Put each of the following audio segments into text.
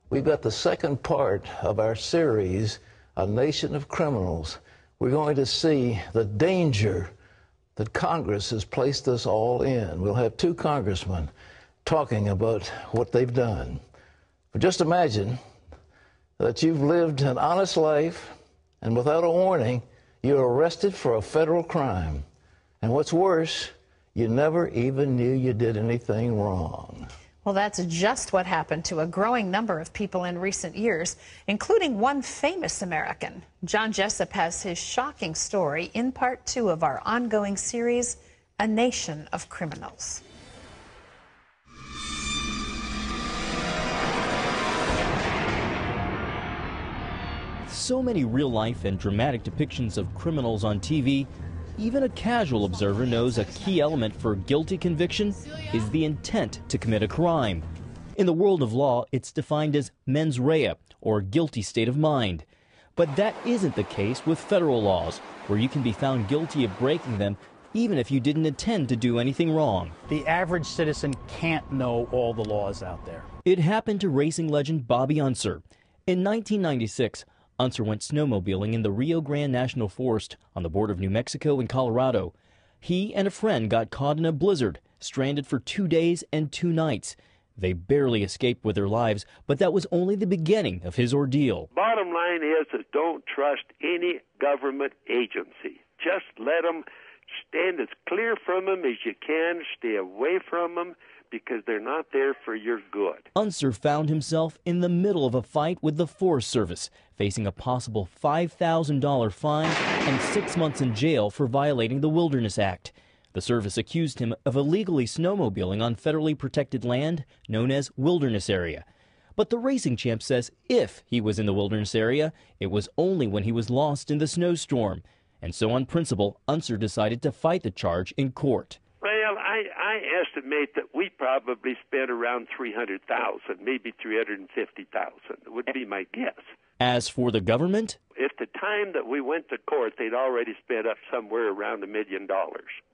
We've got the second part of our series, A Nation of Criminals. We're going to see the danger that Congress has placed us all in. We'll have two congressmen talking about what they've done. But just imagine that you've lived an honest life, and without a warning, you're arrested for a federal crime. And what's worse, you never even knew you did anything wrong. Well, that's just what happened to a growing number of people in recent years, including one famous American. John Jessup has his shocking story in part 2 of our ongoing series, A Nation of Criminals. So many real-life and dramatic depictions of criminals on TV, even a casual observer knows a key element for guilty conviction is the intent to commit a crime. In the world of law, it's defined as mens rea, or guilty state of mind. But that isn't the case with federal laws, where you can be found guilty of breaking them even if you didn't intend to do anything wrong. The average citizen can't know all the laws out there. It happened to racing legend Bobby Unser. In 1996, Unser went snowmobiling in the Rio Grande National Forest on the border of New Mexico and Colorado. He and a friend got caught in a blizzard, stranded for 2 days and 2 nights. They barely escaped with their lives, but that was only the beginning of his ordeal. Bottom line is that don't trust any government agency. Just let them stand as clear from them as you can, stay away from them, because they're not there for your good. Unser found himself in the middle of a fight with the Forest Service, facing a possible $5,000 fine and 6 months in jail for violating the Wilderness Act. The service accused him of illegally snowmobiling on federally protected land known as Wilderness Area. But the racing champ says if he was in the Wilderness Area, it was only when he was lost in the snowstorm. And so on principle, Unser decided to fight the charge in court. Well, I estimate that we probably spent around $300,000, maybe $350,000, would be my guess. As for the government? At the time that we went to court, they'd already spent up somewhere around $1 million.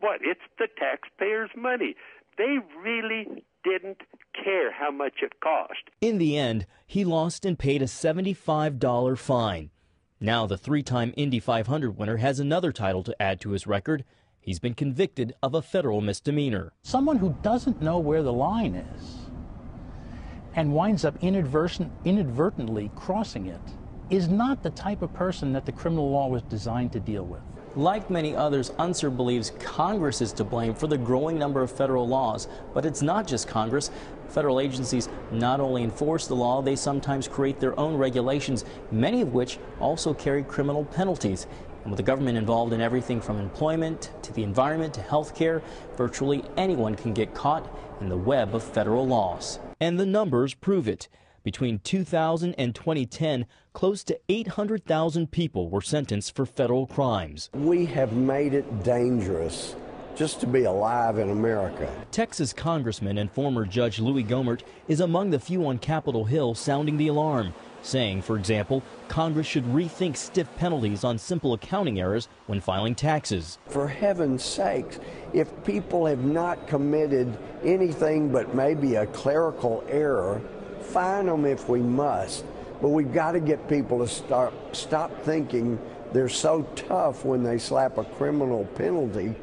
What? It's the taxpayers' money. They really didn't care how much it cost. In the end, he lost and paid a $75 fine. Now the 3-time Indy 500 winner has another title to add to his record. He's been convicted of a federal misdemeanor. Someone who doesn't know where the line is and winds up inadvertently crossing it is not the type of person that the criminal law was designed to deal with. Like many others, Unser believes Congress is to blame for the growing number of federal laws. But it's not just Congress. Federal agencies not only enforce the law, they sometimes create their own regulations, many of which also carry criminal penalties. And with the government involved in everything from employment to the environment to health care, virtually anyone can get caught in the web of federal laws. And the numbers prove it. Between 2000 and 2010, close to 800,000 people were sentenced for federal crimes. We have made it dangerous just to be alive in America. Texas Congressman and former Judge Louis Gohmert is among the few on Capitol Hill sounding the alarm, saying, for example, Congress should rethink stiff penalties on simple accounting errors when filing taxes. For heaven's sakes, if people have not committed anything but maybe a clerical error, fine them if we must. But we've got to get people to stop thinking they're so tough when they slap a criminal penalty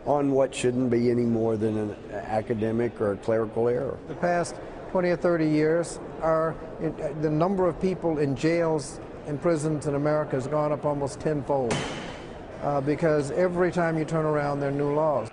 on what shouldn't be any more than an academic or a clerical error. The past 20 or 30 years, the number of people in jails and prisons in America has gone up almost tenfold because every time you turn around, there are new laws.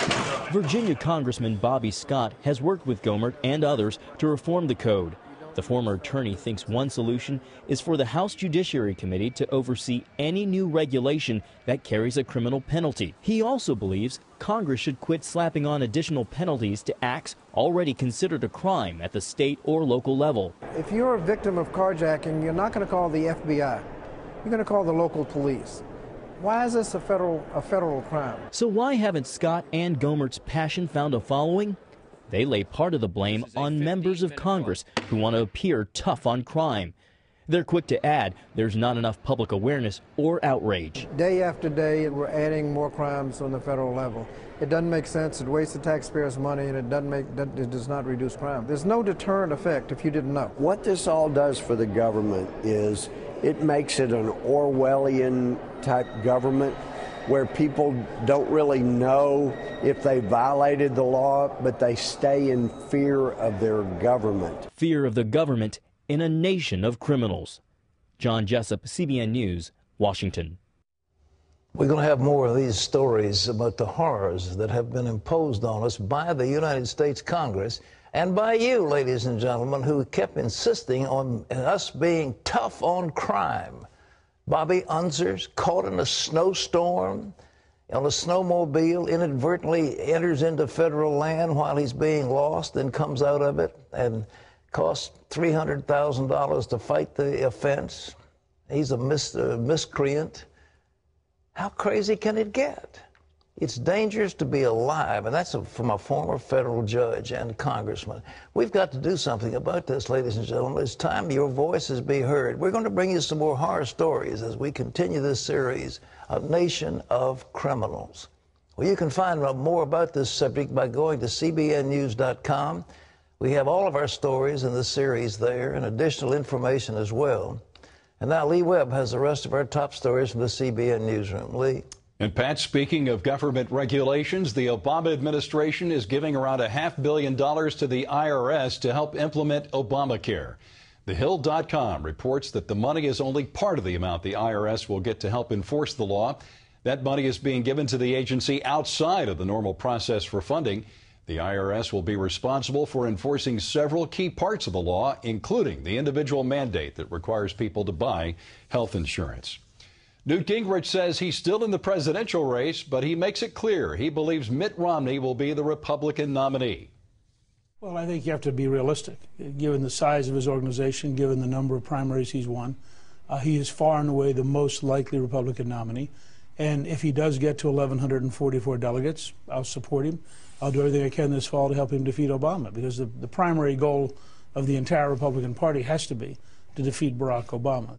Virginia Congressman Bobby Scott has worked with Gohmert and others to reform the code. The former attorney thinks one solution is for the House Judiciary Committee to oversee any new regulation that carries a criminal penalty. He also believes Congress should quit slapping on additional penalties to acts already considered a crime at the state or local level. If you're a victim of carjacking, you're not going to call the FBI. You're going to call the local police. Why is this a federal crime? So why haven't Scott and Gohmert's passion found a following? They lay part of the blame on members of Congress who want to appear tough on crime. They're quick to add there's not enough public awareness or outrage. Day after day, we're adding more crimes on the federal level. It doesn't make sense. It wastes the taxpayers' money, and it does not reduce crime. There's no deterrent effect if you didn't know. What this all does for the government is it makes it an Orwellian type government where people don't really know if they violated the law, but they stay in fear of their government. Fear of the government in a nation of criminals. John Jessup, CBN News, Washington. We're going to have more of these stories about the horrors that have been imposed on us by the United States Congress and by you, ladies and gentlemen, who kept insisting on us being tough on crime. Bobby Unser's caught in a snowstorm on a snowmobile, inadvertently enters into federal land while he's being lost, then comes out of it and costs $300,000 to fight the offense. He's a miscreant. How crazy can it get? It's dangerous to be alive, and that's from a former federal judge and congressman. We've got to do something about this, ladies and gentlemen. It's time your voices be heard. We're going to bring you some more horror stories as we continue this series, A Nation of Criminals. Well, you can find out more about this subject by going to cbnnews.com. We have all of our stories in the series there and additional information as well. And now Lee Webb has the rest of our top stories from the CBN newsroom. Lee. And Pat, speaking of government regulations, the Obama administration is giving around $500 million to the IRS to help implement Obamacare. TheHill.com reports that the money is only part of the amount the IRS will get to help enforce the law. That money is being given to the agency outside of the normal process for funding. The IRS will be responsible for enforcing several key parts of the law, including the individual mandate that requires people to buy health insurance. Newt Gingrich says he's still in the presidential race, but he makes it clear he believes Mitt Romney will be the Republican nominee. Well, I think you have to be realistic, given the size of his organization, given the number of primaries he's won. He is far and away the most likely Republican nominee. And if he does get to 1,144 delegates, I'll support him. I'll do everything I can this fall to help him defeat Obama, because the primary goal of the entire Republican Party has to be to defeat Barack Obama.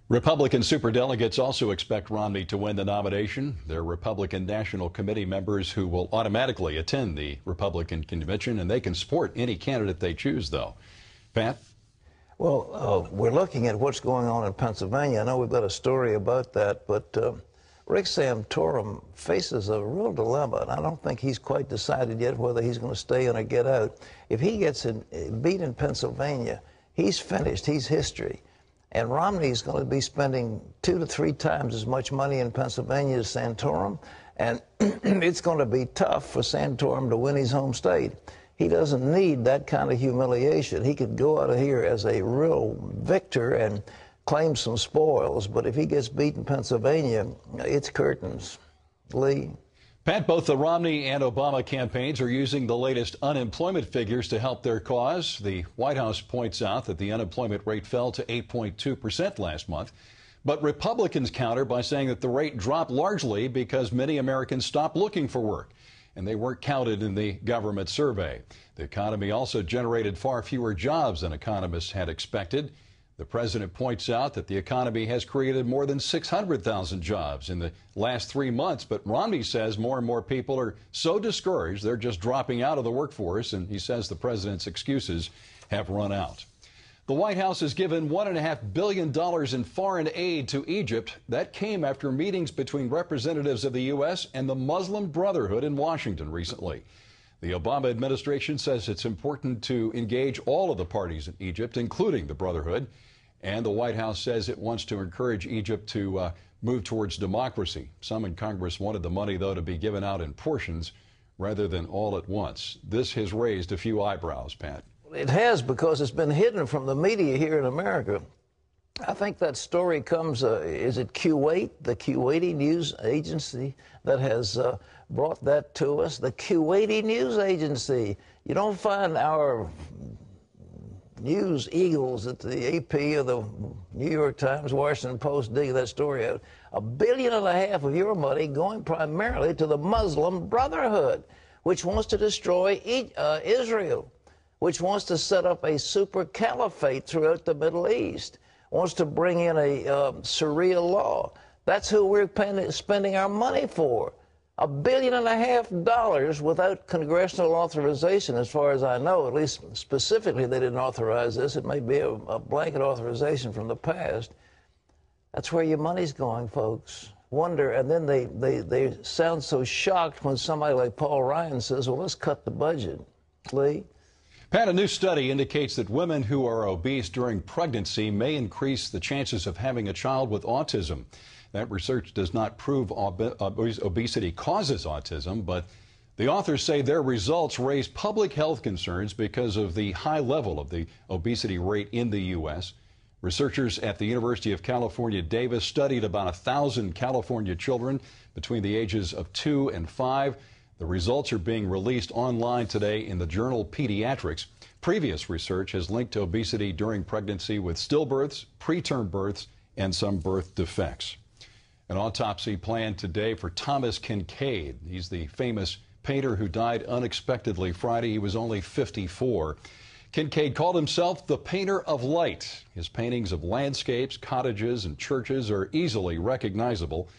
Republican superdelegates also expect Romney to win the nomination. They're Republican National Committee members who will automatically attend the Republican convention, and they can support any candidate they choose, though. Pat? Well, we're looking at what's going on in Pennsylvania. I know we've got a story about that, but Rick Santorum faces a real dilemma, and I don't think he's quite decided yet whether he's going to stay in or get out. If he gets beat in Pennsylvania, he's finished. He's history. And Romney's going to be spending 2 to 3 times as much money in Pennsylvania as Santorum, and it's going to be tough for Santorum to win his home state. He doesn't need that kind of humiliation. He could go out of here as a real victor and claim some spoils, but if he gets beat in Pennsylvania, it's curtains. Lee? Pat, both the Romney and Obama campaigns are using the latest unemployment figures to help their cause. The White House points out that the unemployment rate fell to 8.2% last month. But Republicans counter by saying that the rate dropped largely because many Americans stopped looking for work, and they weren't counted in the government survey. The economy also generated far fewer jobs than economists had expected. The president points out that the economy has created more than 600,000 jobs in the last 3 months, but Romney says more and more people are so discouraged they're just dropping out of the workforce, and he says the president's excuses have run out. The White House has given $1.5 billion in foreign aid to Egypt. That came after meetings between representatives of the U.S. and the Muslim Brotherhood in Washington recently. The Obama administration says it's important to engage all of the parties in Egypt, including the Brotherhood. And the White House says it wants to encourage Egypt to move towards democracy. Some in Congress wanted the money, though, to be given out in portions rather than all at once. This has raised a few eyebrows, Pat. It has, because it's been hidden from the media here in America. I think that story comes, is it Kuwait, the Kuwaiti news agency that has brought that to us? The Kuwaiti news agency. You don't find our news eagles at the AP or the New York Times, Washington Post digging that story out. $1.5 billion of your money going primarily to the Muslim Brotherhood, which wants to destroy Israel. which wants to set up a super caliphate throughout the Middle East, wants to bring in a Sharia law. That's who we're spending our money for. $1.5 billion without congressional authorization, as far as I know. At least specifically, they didn't authorize this. It may be a blanket authorization from the past. That's where your money's going, folks. Wonder, and then they sound so shocked when somebody like Paul Ryan says, well, let's cut the budget. Lee? Pat, a new study indicates that women who are obese during pregnancy may increase the chances of having a child with autism. That research does not prove obesity causes autism, but the authors say their results raise public health concerns because of the high level of the obesity rate in the U.S. Researchers at the University of California, Davis studied about 1,000 California children between the ages of 2 and 5. The results are being released online today in the journal Pediatrics. Previous research has linked obesity during pregnancy with stillbirths, preterm births, and some birth defects. An autopsy planned today for Thomas Kinkade. He's the famous painter who died unexpectedly Friday. He was only 54. Kinkade called himself the painter of light. His paintings of landscapes, cottages, and churches are easily recognizable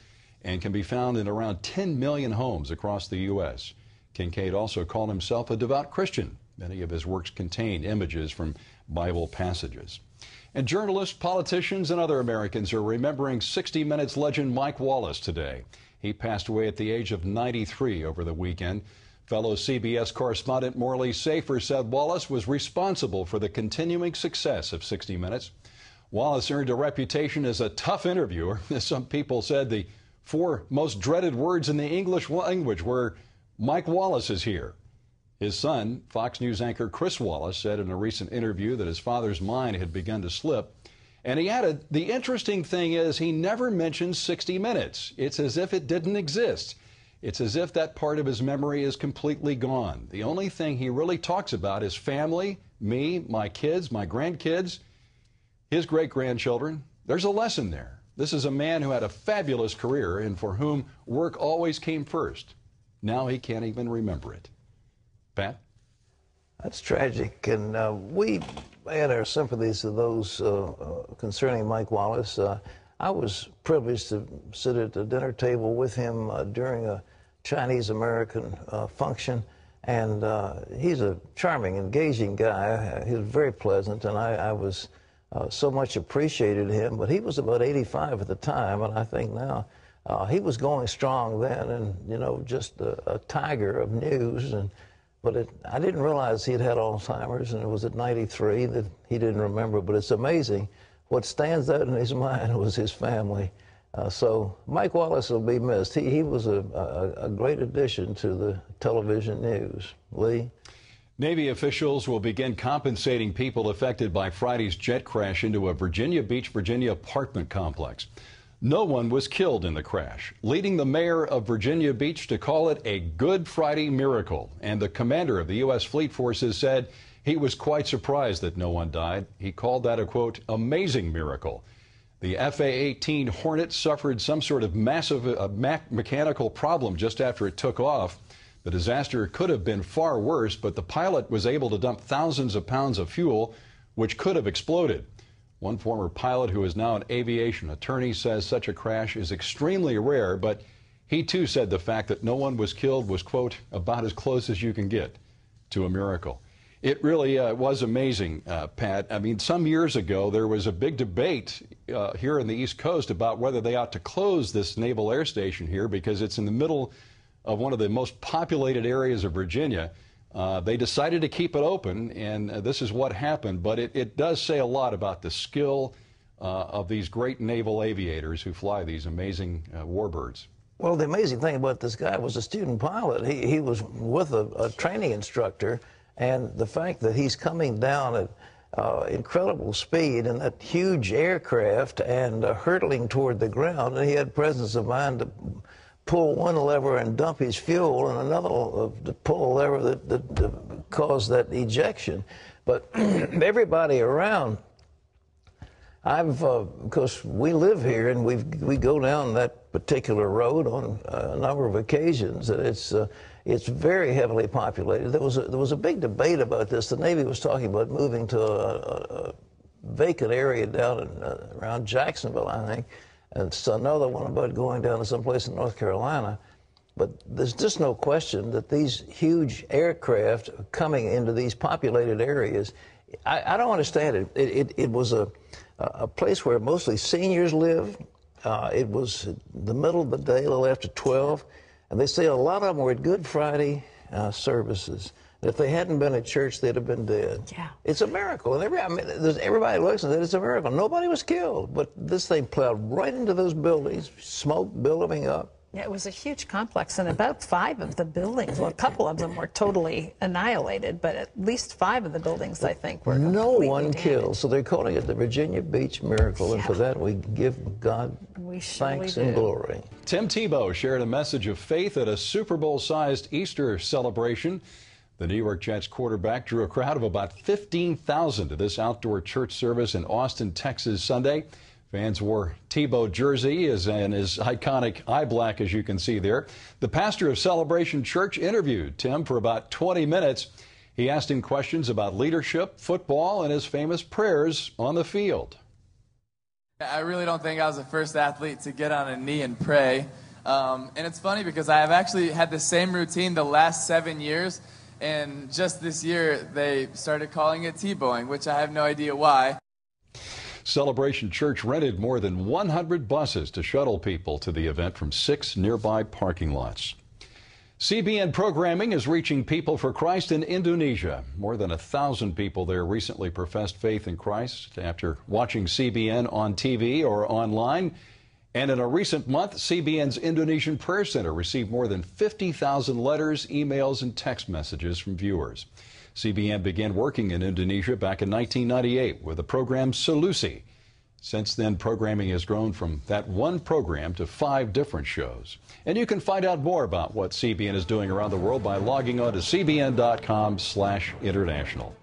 and can be found in around 10 million homes across the U.S. Kinkade also called himself a devout Christian. Many of his works contain images from Bible passages. And journalists, politicians, and other Americans are remembering 60 Minutes legend Mike Wallace today. He passed away at the age of 93 over the weekend. Fellow CBS correspondent Morley Safer said Wallace was responsible for the continuing success of 60 Minutes. Wallace earned a reputation as a tough interviewer. Some people said the 4 most dreaded words in the English language were, "Mike Wallace is here." His son, Fox News anchor Chris Wallace, said in a recent interview that his father's mind had begun to slip. And he added, the interesting thing is he never mentions 60 Minutes. It's as if it didn't exist. It's as if that part of his memory is completely gone. The only thing he really talks about is family, me, my kids, my grandkids, his great-grandchildren. There's a lesson there. This is a man who had a fabulous career and for whom work always came first. Now he can't even remember it. Pat? That's tragic, and we add our sympathies to those concerning Mike Wallace. I was privileged to sit at the dinner table with him during a Chinese-American function, and he's a charming, engaging guy. He was very pleasant, and I was so much appreciated him, but he was about 85 at the time, and I think now he was going strong then, and, you know, just a tiger of news. But I didn't realize he'd had Alzheimer's, and it was at 93 that he didn't remember. But it's amazing. What stands out in his mind was his family. So Mike Wallace will be missed. He was a great addition to the television news. Lee? Navy officials will begin compensating people affected by Friday's jet crash into a Virginia Beach, Virginia apartment complex. No one was killed in the crash, leading the mayor of Virginia Beach to call it a Good Friday miracle. And the commander of the U.S. Fleet Forces said he was quite surprised that no one died. He called that a, quote, amazing miracle. The FA-18 Hornet suffered some sort of massive mechanical problem just after it took off. The disaster could have been far worse, but the pilot was able to dump thousands of pounds of fuel, which could have exploded. One former pilot who is now an aviation attorney says such a crash is extremely rare, but he too said the fact that no one was killed was, quote, about as close as you can get to a miracle. It really was amazing, Pat. I mean, some years ago, there was a big debate here on the East Coast about whether they ought to close this Naval Air Station here because it's in the middle of one of the most populated areas of Virginia. They decided to keep it open, and this is what happened. But it does say a lot about the skill of these great naval aviators who fly these amazing warbirds. Well, the amazing thing about this guy was a student pilot. He was with a training instructor, and the fact that he's coming down at incredible speed in that huge aircraft and hurtling toward the ground, and he had presence of mind to pull one lever and dump his fuel, and another to pull a lever that caused that ejection. But everybody around of course, we live here, and we go down that particular road on a number of occasions. It's very heavily populated. There was a big debate about this. The Navy was talking about moving to a vacant area down around Jacksonville, I think, and it's another one about going down to someplace in North Carolina. But there's just no question that these huge aircraft are coming into these populated areas. I don't understand it. It was a place where mostly seniors live. It was the middle of the day, a little after 12, and they say a lot of them were at Good Friday services. If they hadn't been at church, they'd have been dead. Yeah. It's a miracle. And everybody looks and says it's a miracle. Nobody was killed, but this thing plowed right into those buildings, smoke billowing up. Yeah, it was a huge complex, and about 5 of the buildings, well, a couple of them were totally annihilated, but at least 5 of the buildings, I think, were no one damaged. killed. So they're calling it the Virginia Beach miracle, and for that we give God thanks and glory. Tim Tebow shared a message of faith at a Super Bowl-sized Easter celebration. The New York Jets quarterback drew a crowd of about 15,000 to this outdoor church service in Austin, Texas Sunday. Fans wore Tebow jersey and his iconic eye black, as you can see there. The pastor of Celebration Church interviewed Tim for about 20 minutes. He asked him questions about leadership, football, and his famous prayers on the field. I really don't think I was the first athlete to get on a knee and pray. And it's funny because I have actually had the same routine the last 7 years. And just this year, they started calling it Tebowing, which I have no idea why. Celebration Church rented more than 100 buses to shuttle people to the event from 6 nearby parking lots. CBN programming is reaching People for Christ in Indonesia. More than 1,000 people there recently professed faith in Christ after watching CBN on TV or online. And in a recent month, CBN's Indonesian Prayer Center received more than 50,000 letters, emails, and text messages from viewers. CBN began working in Indonesia back in 1998 with the program Solusi. Since then, programming has grown from that one program to 5 different shows. And you can find out more about what CBN is doing around the world by logging on to cbn.com/international.